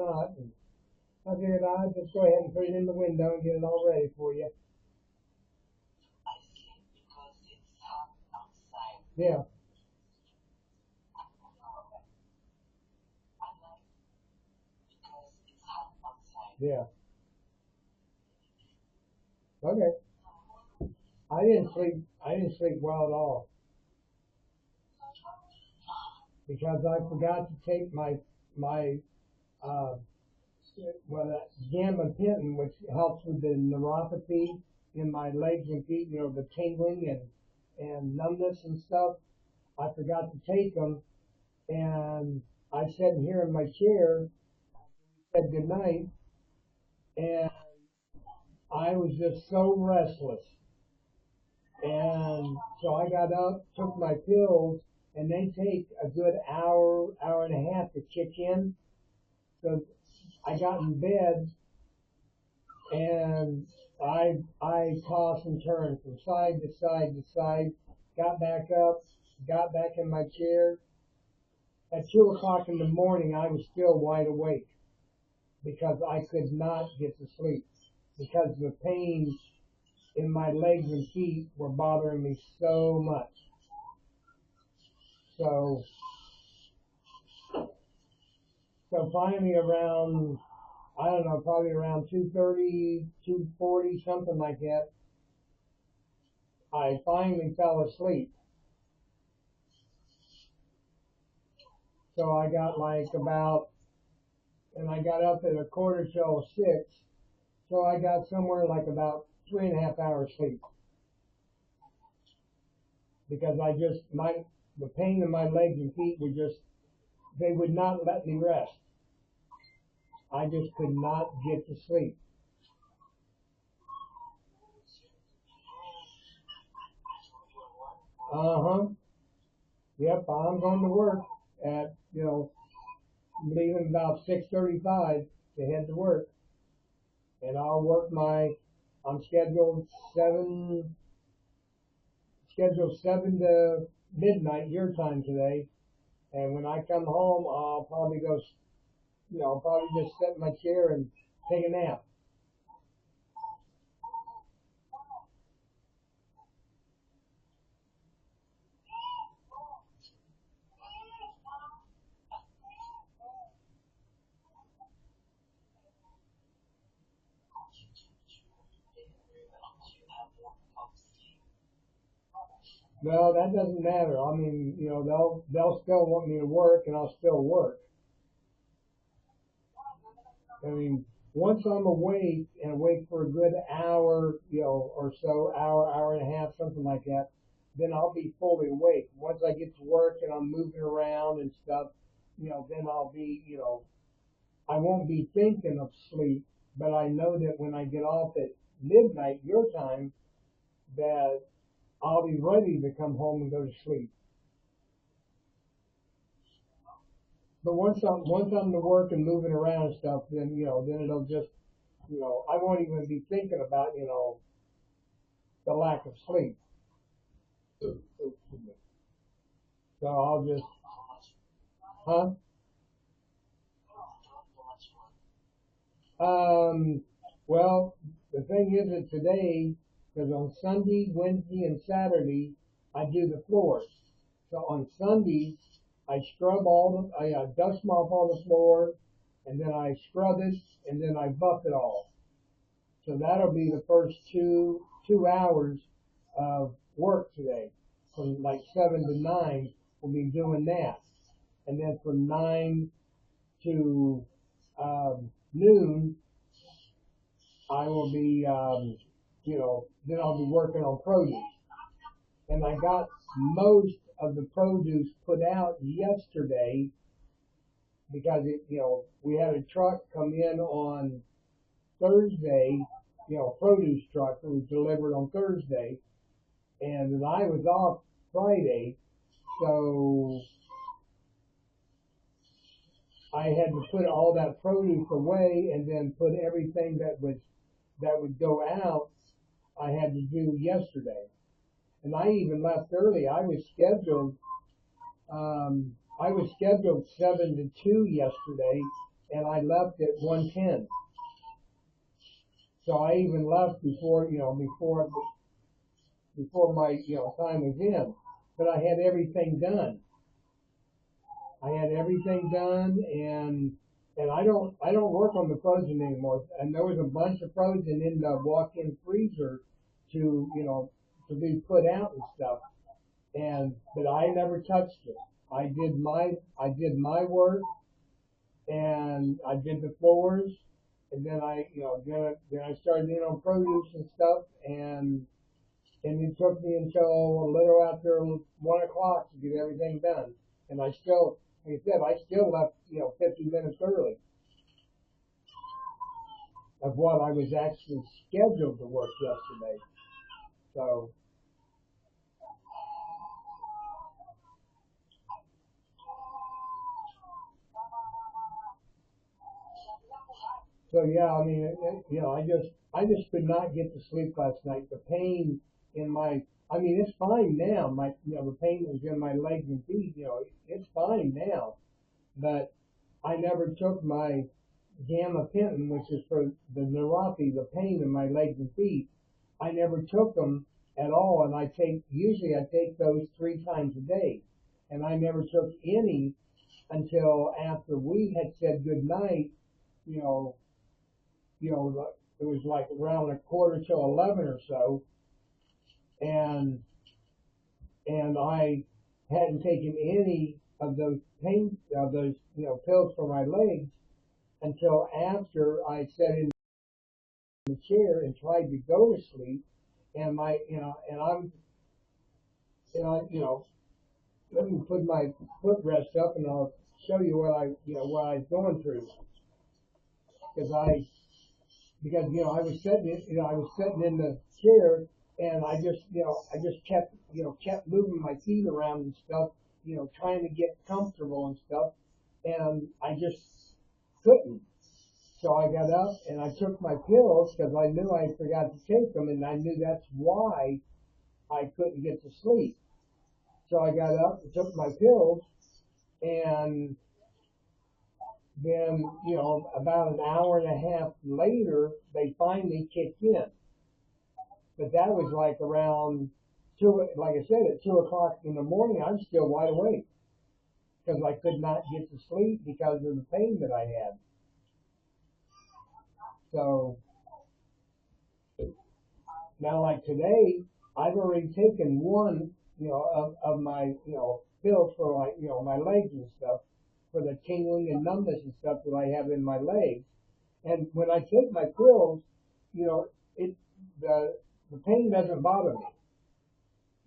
not? And I figured I'd just go ahead and put it in the window and get it all ready for you. I sleep because it's hot outside. Yeah, I like because it's hot outside. yeah. Okay. I didn't sleep well at all because I forgot to take my uh, that gabapentin, which helps with the neuropathy in my legs and feet, the tingling and numbness and stuff. I forgot to take them, and I sat here in my chair, said goodnight, and I was just so restless. And so I got up, took my pills, and they take a good hour, hour and a half to kick in. So I got in bed and I tossed and turned from side to side to side, got back up, got back in my chair. At 2 o'clock in the morning, I was still wide awake because I could not get to sleep because the pains in my legs and feet were bothering me so much. So, so finally around, I don't know, probably around 2:30, 2:40, something like that, I finally fell asleep. So I got like about, and I got up at a quarter till 6. So I got somewhere like about 3.5 hours sleep because the pain in my legs and feet were just, they would not let me rest. I just could not get to sleep. Uh-huh. Yep, I'm going to work at, leaving about 6:35 to head to work. And I'm scheduled 7 to midnight your time today. And when I come home, I'll probably I'll probably just sit in my chair and take a nap. No, that doesn't matter. I mean, they'll still want me to work, and I'll still work. I mean, once I'm awake and awake for a good hour, or so, hour and a half, something like that, then I'll be fully awake. Once I get to work and I'm moving around and stuff, then I'll be, I won't be thinking of sleep, but I know that when I get off at midnight your time, that I'll be ready to come home and go to sleep. But once I'm to work and moving around and stuff, then it'll just, I won't even be thinking about, the lack of sleep. So I'll just, huh? Well, the thing is that today, because on Sunday, Wednesday, and Saturday, I do the floors. So on Sunday, I dust mop all the floor, and then I scrub it, and then I buff it all. So that'll be the first two hours of work today. From like 7 to 9, we'll be doing that, and then from 9 to noon, I will be, then I'll be working on produce. And I got most of the produce put out yesterday because we had a truck come in on Thursday, produce truck that was delivered on Thursday, and I was off Friday, so I had to put all that produce away and then put everything that would go out. I had to do yesterday, and I even left early. I was scheduled 7 to 2 yesterday, and I left at 1:10. So I even left before my time was in. But I had everything done. I had everything done, and I don't work on the frozen anymore. And there was a bunch of frozen in the walk-in freezer to be put out and stuff. But I never touched it. I did my work, and I did the floors, and then I started in on produce and stuff, and it took me until a little after 1 o'clock to get everything done. And I still, like I said, I still left 50 minutes early of what I was actually scheduled to work yesterday. So yeah, I mean, I just could not get to sleep last night. The pain in I mean, it's fine now. The pain was in my legs and feet. It's fine now. But I never took my gabapentin, which is for the neuropathy, the pain in my legs and feet. I never took them at all, and usually I take those 3 times a day, and I never took any until after we had said good night. You know, it was like around a quarter till 11 or so, and I hadn't taken any of those pills for my legs until after I sat in the chair and tried to go to sleep, and my and I'm and I let me put my footrest up and I'll show you what I was going through, because I was sitting in the chair, and I just kept moving my feet around and stuff, trying to get comfortable and stuff, and I just couldn't. So I got up and I took my pills because I knew I forgot to take them, and I knew that's why I couldn't get to sleep. So I got up and took my pills, and then, about an hour and a half later, they finally kicked in. But that was like around like I said, at 2 o'clock in the morning. I'm still wide awake because I could not get to sleep because of the pain that I had. So now, like today, I've already taken one, of my, pills for my legs and stuff, for the tingling and numbness and stuff that I have in my legs. And when I take my pills, you know, it the pain doesn't bother me,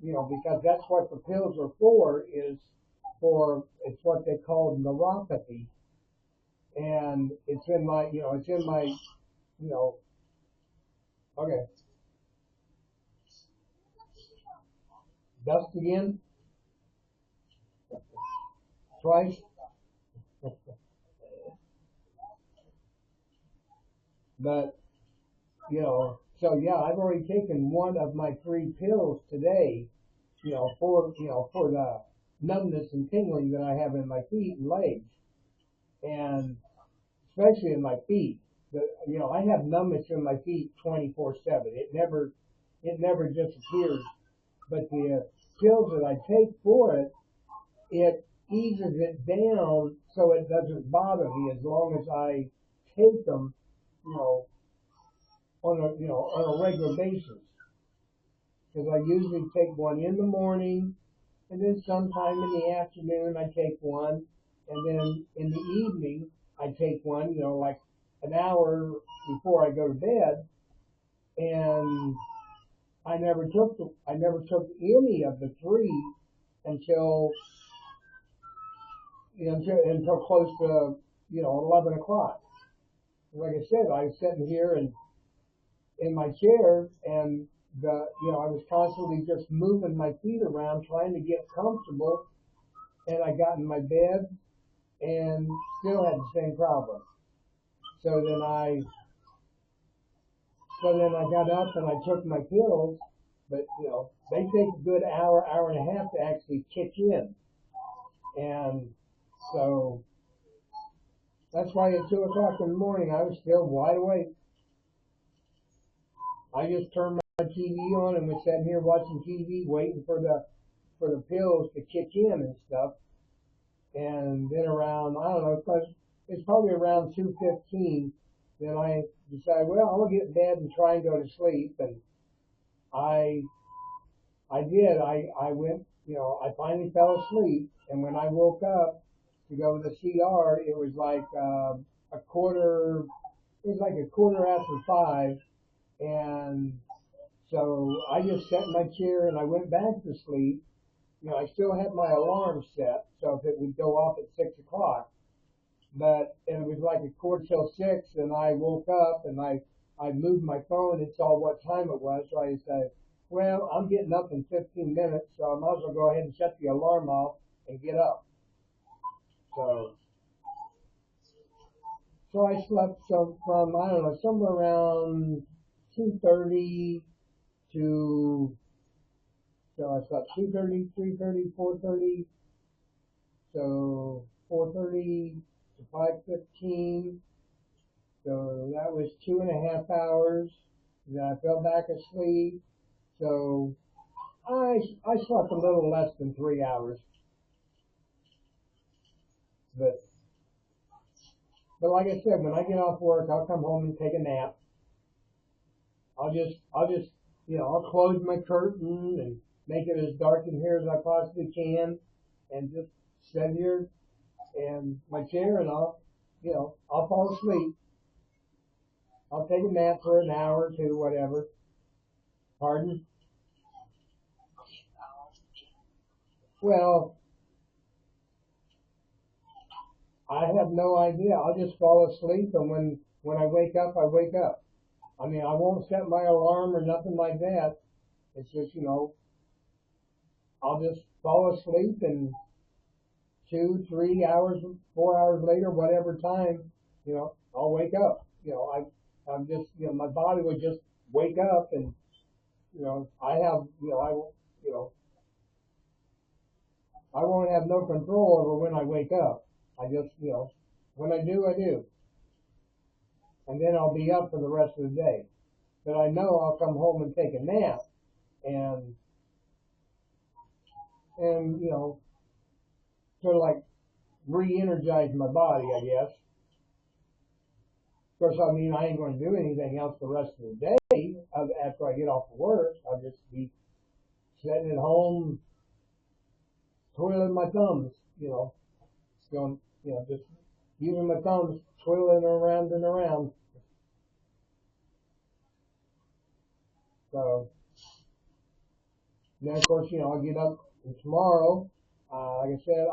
because that's what the pills are for. It's what they call neuropathy, and it's in my, you know, okay, dust again, twice, but so yeah, I've already taken one of my 3 pills today, for the numbness and tingling that I have in my feet and legs, and especially in my feet. I have numbness in my feet 24/7. It never disappears. But the pills that I take for it, it eases it down so it doesn't bother me as long as I take them, you know, on a regular basis. Because I usually take one in the morning, and then sometime in the afternoon I take one, and then in the evening I take one, like an hour before I go to bed. And I never took any of the 3 until until close to 11 o'clock. Like I said, I was sitting here and in my chair, and I was constantly just moving my feet around trying to get comfortable, and I got in my bed and still had the same problem. So then I got up and I took my pills, but they take a good hour and a half to actually kick in, and so That's why at 2 o'clock in the morning I was still wide awake. I just turned my TV on and was sitting here watching TV, waiting for the pills to kick in and stuff. And then around, I don't know, it's probably around 2:15. Then I decided, well, I'll get in bed and try and go to sleep. And I I did. I went, I finally fell asleep. And when I woke up to go to the CR, it was like a quarter, it was like a quarter after 5. And so I just sat in my chair and I went back to sleep. I still had my alarm set, so if it would go off at 6 o'clock. And it was like a quarter till 6, and I woke up and I moved my phone and saw what time it was. So I said, well, I'm getting up in 15 minutes, so I might as well go ahead and shut the alarm off and get up. So, so I slept from, I don't know, somewhere around 2:30 to, so I slept 2:30, 3:30, 4:30, so 4:30 to 5:15. So that was 2.5 hours. Then I fell back asleep. So I slept a little less than 3 hours. But but like I said, when I get off work, I'll come home and take a nap. I'll just I'll close my curtain and make it as dark in here as I possibly can, and just sit here in my chair and I'll fall asleep. I'll take a nap for an hour or two, whatever. Pardon? Well, I have no idea. I'll just fall asleep, and when I wake up, I wake up. I mean, I won't set my alarm or nothing like that. It's just, I'll just fall asleep, and 2, 3 hours, 4 hours later, whatever time, I'll wake up. I'm just, my body would just wake up, and I have, I won't have no control over when I wake up. I just, when I do, I do, and then I'll be up for the rest of the day. But I know I'll come home and take a nap and sort of like re-energize my body, I guess. Of course, I mean, I ain't going to do anything else the rest of the day after I get off of work. I'll just be sitting at home, twiddling my thumbs, going, just using my thumbs, twiddling around and around. So then, of course, I'll get up tomorrow. Like I said,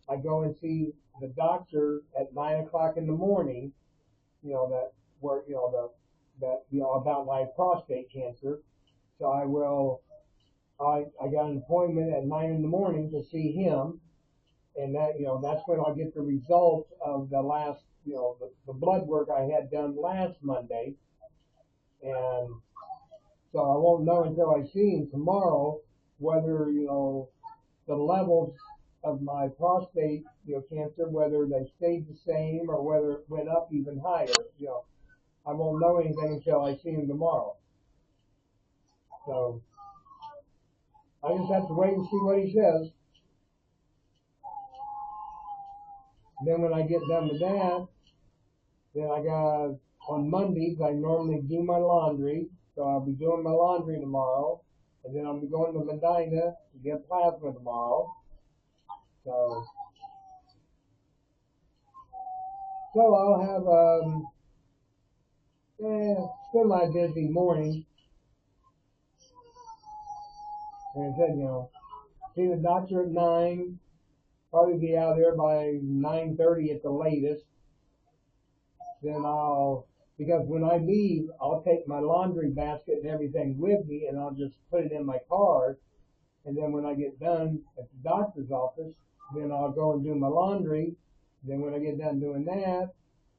I go and see the doctor at 9 o'clock in the morning. That where about my prostate cancer. So I got an appointment at 9 in the morning to see him, and that's when I'll get the results of the last the blood work I had done last Monday, and so I won't know until I see him tomorrow whether the levels of my prostate cancer, whether they stayed the same or whether it went up even higher. I won't know anything until I see him tomorrow. So I just have to wait and see what he says. Then when I get done with that, then I got on Mondays I normally do my laundry, so I'll be doing my laundry tomorrow, and then I'll be going to Medina to get plasma tomorrow. So I'll have semi busy morning. And I said, see the doctor at 9, probably be out there by 9:30 at the latest. Then because when I leave, I'll take my laundry basket and everything with me, and I'll just put it in my car. And then when I get done at the doctor's office, then I'll go and do my laundry. Then when I get done doing that,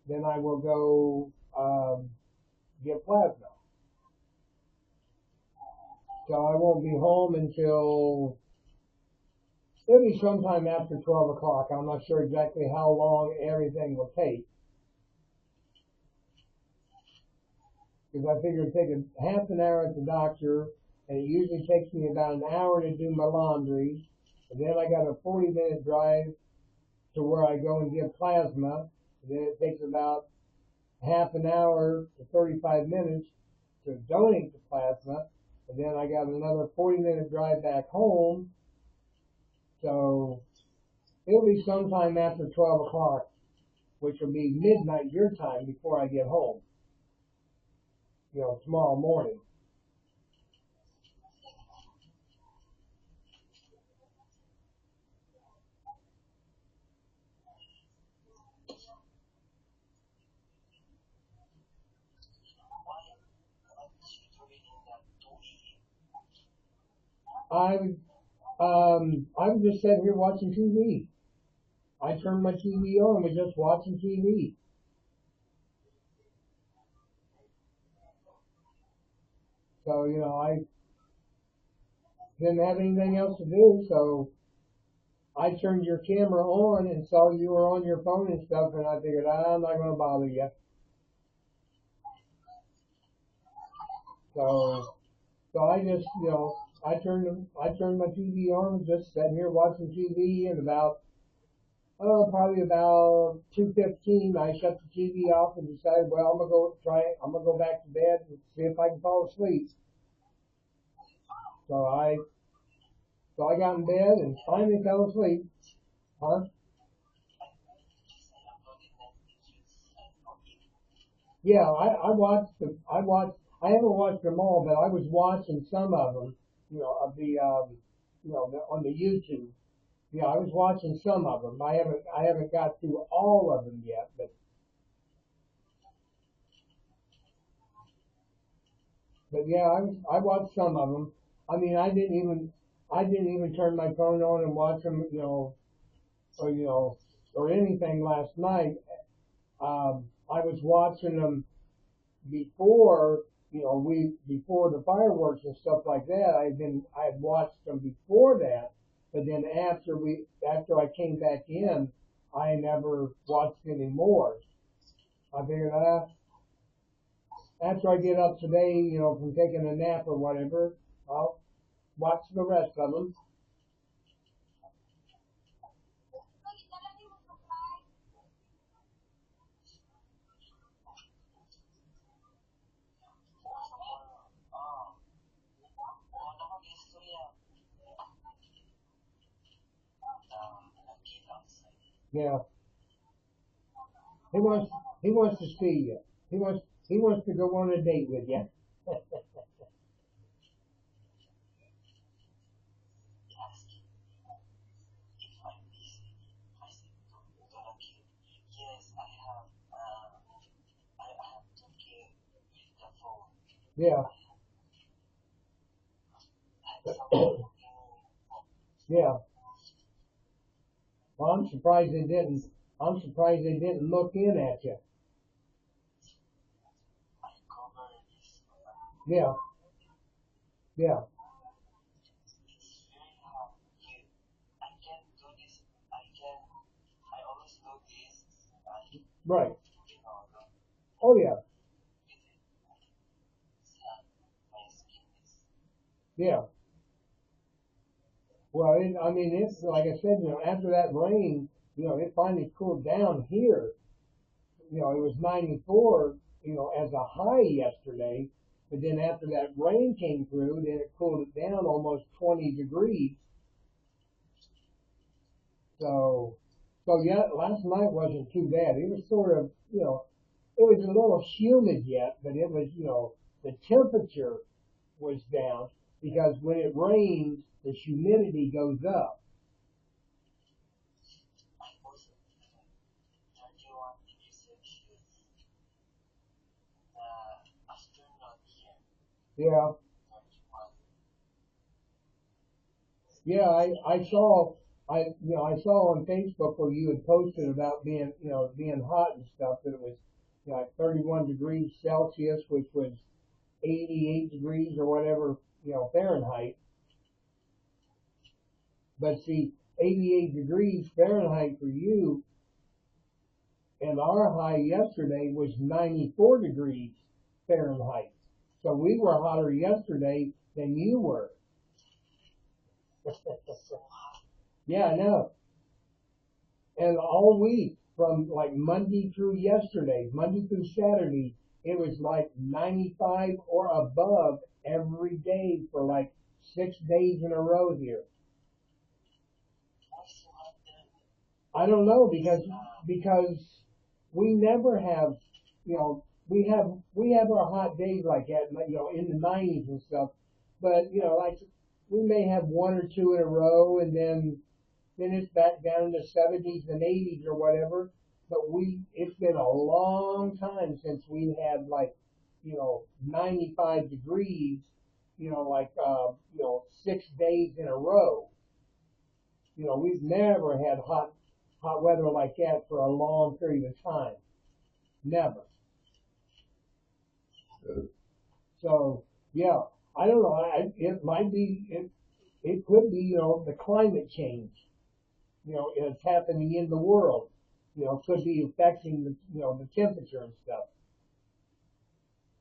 then I will go get plasma. So I won't be home until It'll be sometime after 12 o'clock. I'm not sure exactly how long everything will take. Because I figure it'd take a half an hour at the doctor, and it usually takes me about an hour to do my laundry. And then I got a 40-minute drive to where I go and give plasma. And then it takes about half an hour to 35 minutes to donate the plasma. And then I got another 40-minute drive back home. So it'll be sometime after 12 o'clock, which will be midnight your time before I get home, tomorrow morning. I I was just sitting here watching TV. I turned my TV on and was just watching TV. So, I didn't have anything else to do, so I turned your camera on and saw you were on your phone and stuff, and I figured I'm not going to bother you. So, so I just, I turned my TV on, just sitting here watching TV, and probably about 2:15, I shut the TV off and decided, well, I'm gonna go back to bed and see if I can fall asleep. So I, so I got in bed and finally fell asleep. Huh? Yeah, I haven't watched them all, but I was watching some of them, of on the YouTube. Yeah, I was watching some of them. I haven't got through all of them yet, but yeah, I watched some of them. I mean, I didn't even turn my phone on and watch them, or or anything last night. I was watching them before, before the fireworks and stuff like that. I had watched them before that, but then after I came back in, I never watched any more. I figured, after I get up today, from taking a nap or whatever, I'll watch the rest of them. Yeah, he wants he wants to see you. He wants to go on a date with you. Yeah, yeah. Well, I'm surprised they didn't. I'm surprised they didn't look in at you. Yeah, yeah. Right. Oh yeah, yeah. Well, I mean, it's like I said, after that rain, it finally cooled down here. It was 94, as a high yesterday, but then after that rain came through, then it cooled it down almost 20 degrees. So, so yeah, last night wasn't too bad. It was sort of, it was a little humid yet, but it was, the temperature was down because when it rains, the humidity goes up. Yeah, yeah. I saw on Facebook where you had posted about being hot and stuff. That it was, like 31 degrees Celsius, which was 88 degrees or whatever, Fahrenheit. But see, 88 degrees Fahrenheit for you, and our high yesterday was 94 degrees Fahrenheit. So we were hotter yesterday than you were. So hot. Yeah, I know. And all week, from like Monday through yesterday, Monday through Saturday, it was like 95 or above every day for like 6 days in a row here. Why so hot there? I don't know It's because we never have, we have our hot days like that, like, in the 90s and stuff. But like we may have one or two in a row, and then it's back down in the 70s and 80s or whatever. But it's been a long time since we had like 95 degrees, like 6 days in a row. We've never had hot weather like that for a long period of time. Never. So yeah, I don't know. It might be it could be the climate change. It's happening in the world. Could be affecting the temperature and stuff.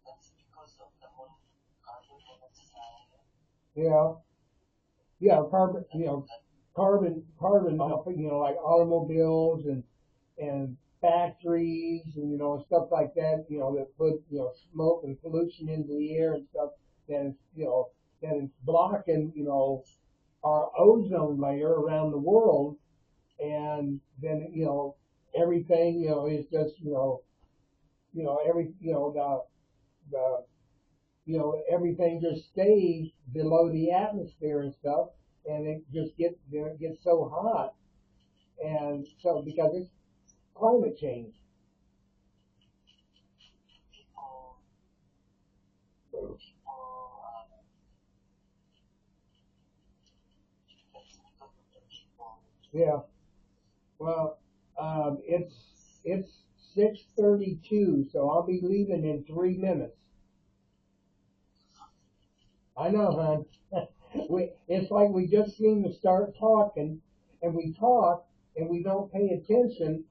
that's because of the whole carbon monoxide. Yeah, yeah, That carbon, like automobiles and factories and stuff like that, that put smoke and pollution into the air and stuff that is that is blocking our ozone layer around the world, and then everything is just every the everything just stays below the atmosphere and stuff, and it just gets so hot, and so because it's climate change. people, that's because of the people. Yeah. Well, it's 6:32, so I'll be leaving in 3 minutes. I know, hon. It's like we just seem to start talking, and we talk, and we don't pay attention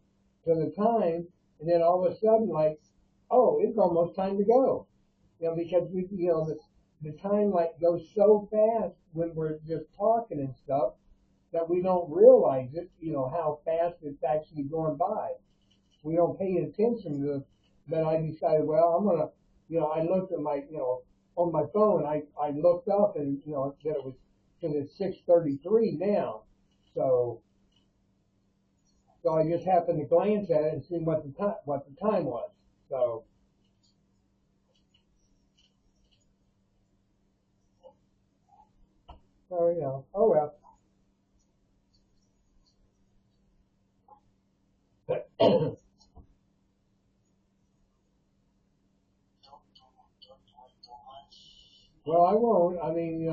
to the time, and then all of a sudden, like, oh, it's almost time to go. Because the time like goes so fast when we're just talking and stuff that we don't realize it. How fast it's actually going by. We don't pay attention to. Then I decided, well, I'm gonna, I looked at my, on my phone. I looked up and that it was because it's 6:33 now. So I just happened to glance at it and see what the time was. So oh well. Don't work too much. Well, I won't. I mean,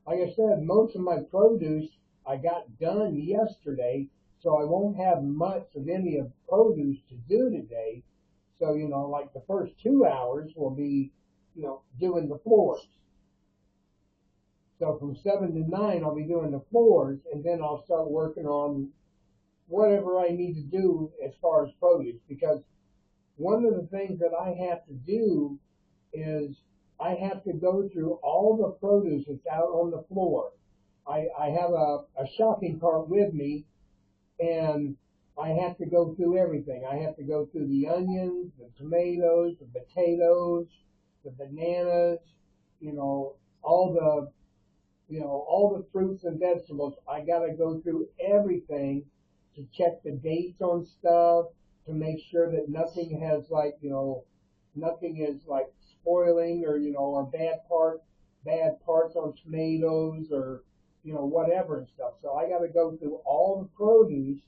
like I said, most of my produce I got done yesterday, so I won't have much of any of produce to do today. So, like the first 2 hours will be, doing the floors. So from 7 to 9, I'll be doing the floors, and then I'll start working on whatever I need to do as far as produce. Because one of the things that I have to do is I have to go through all the produce that's out on the floor. I have a shopping cart with me, and I have to go through everything. I have to go through the onions, the tomatoes, the potatoes, the bananas, you know, all the all the fruits and vegetables. I gotta go through everything to check the dates on stuff, to make sure that nothing has like, nothing is like spoiling, or or bad parts on tomatoes, or whatever and stuff. So I gotta go through all the produce,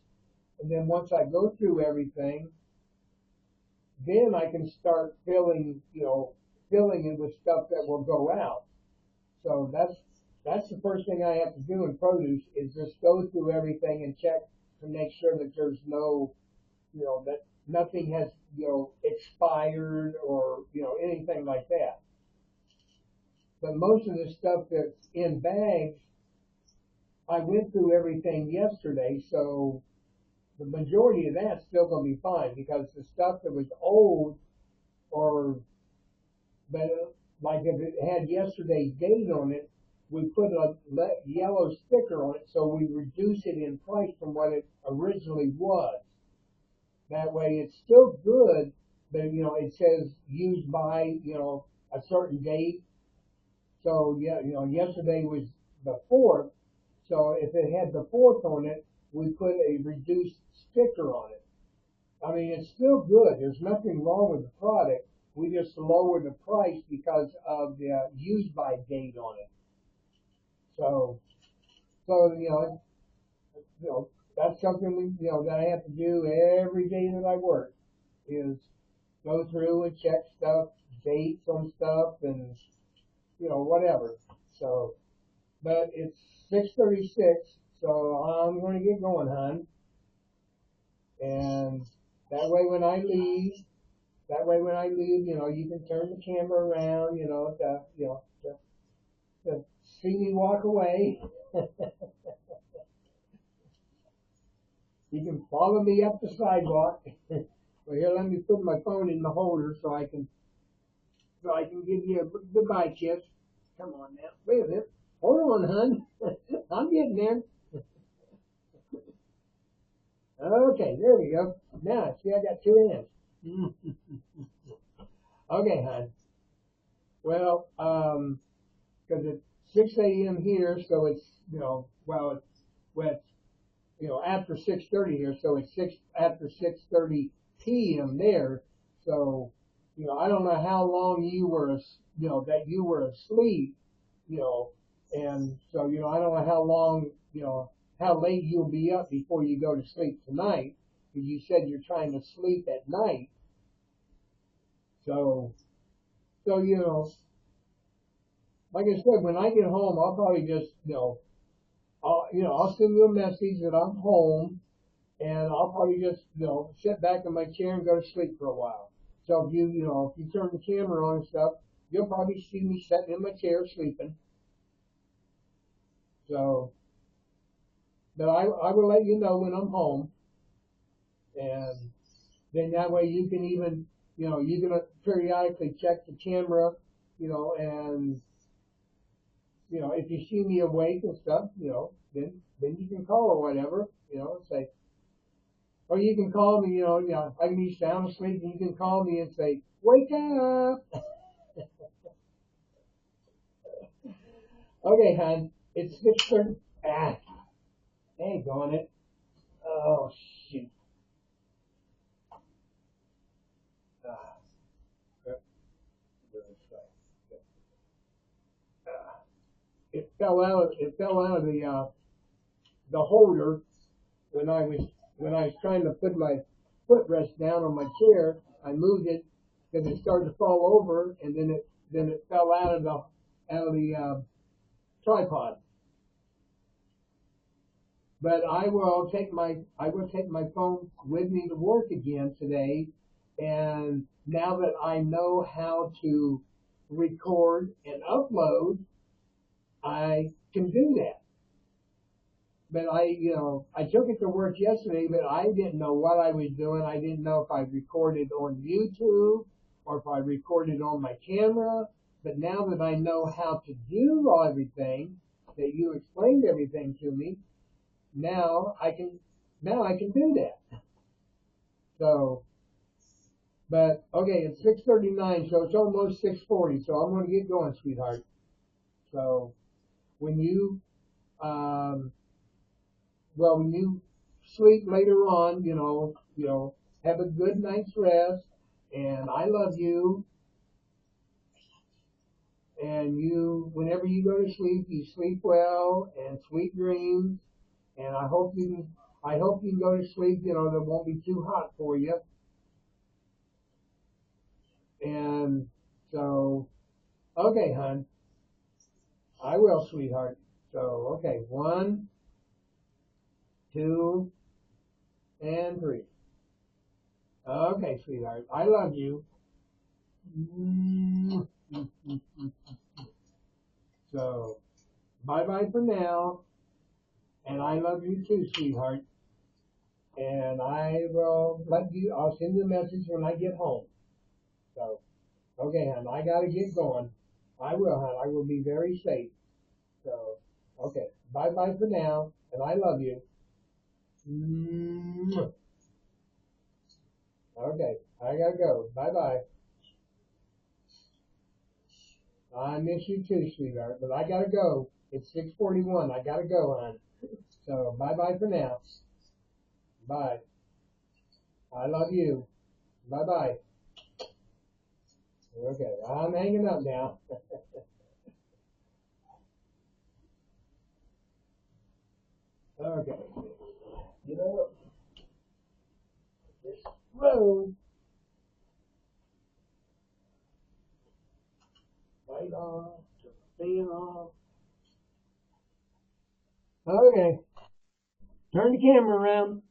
and then once I go through everything, then I can start filling it with stuff that will go out. So that's the first thing I have to do in produce, is just go through everything and check to make sure that there's no, that nothing has, expired, or, anything like that. But most of the stuff that's in bags, I went through everything yesterday, so the majority of that's still going to be fine because the stuff that was old or but like if it had yesterday's date on it, we put a yellow sticker on it so we reduce it in price from what it originally was. That way it's still good, but it says used by, a certain date. So yeah, yesterday was the fourth. So if it had the fourth on it, we put a reduced sticker on it. I mean, it's still good. There's nothing wrong with the product. We just lowered the price because of the use by date on it. So, so that's something that I have to do every day that I work is go through and check stuff, dates on stuff, and whatever. So, but it's 6:36, so I'm going to get going, hon. And that way when I leave, you can turn the camera around, to see me walk away. You can follow me up the sidewalk. Well, here, let me put my phone in the holder so I can give you a goodbye kiss. Come on now. Wait a minute. Hold on, hon. I'm getting there. Okay, there we go. Now, see, I got two hands. Okay, hon. Well, because it's 6 a.m. here, so it's, after 6:30 here, so it's after 6:30 p.m. there. So, I don't know how long that you were asleep, you know, and so, I don't know how long, how late you'll be up before you go to sleep tonight, because you said you're trying to sleep at night. So, so, like I said, when I get home, I'll probably just, I'll send you a message that I'm home, and I'll probably just, sit back in my chair and go to sleep for a while. So if you turn the camera on and stuff, you'll probably see me sitting in my chair sleeping. So, but I will let you know when I'm home, and then that way you can even, you can periodically check the camera, and if you see me awake and stuff, then you can call or whatever, say, or you can call me, I can be sound asleep and you can call me and say, wake up. Okay, hon, it's 6:30. Ah, dang on it. Oh, shoot. Ah, it fell out of the holder when I was trying to put my footrest down on my chair. I moved it because it started to fall over, and then it fell out of the tripod. But I will take my phone with me to work again today, and now that I know how to record and upload, I can do that. But I took it to work yesterday, but I didn't know what I was doing. I didn't know if I recorded on YouTube or if I recorded on my camera. But now that I know how to do everything, that you explained everything to me, now I can do that. So, but okay, it's 6:39, so it's almost 6:40. So I'm going to get going, sweetheart. So when you um, when you sleep later on, have a good night's rest, and I love you. And whenever you go to sleep, you sleep well and sweet dreams. And I hope you can go to sleep, that won't be too hot for you. And so, okay, hon, I will, sweetheart. So, okay, one, two, and three. Okay, sweetheart, I love you. So, bye bye for now. And I love you too, sweetheart. And I'll send you a message when I get home. So, okay, hon, I gotta get going. I will, hon. I will be very safe. So, okay. Bye bye for now. And I love you. Mwah. Okay, I gotta go. Bye bye. I miss you too, sweetheart. But I gotta go. It's 6:41. I gotta go, hon. So, bye bye for now. Bye. I love you. Bye bye. Okay, I'm hanging up now. Okay. You know, this road right off, staying off. Okay, turn the camera around.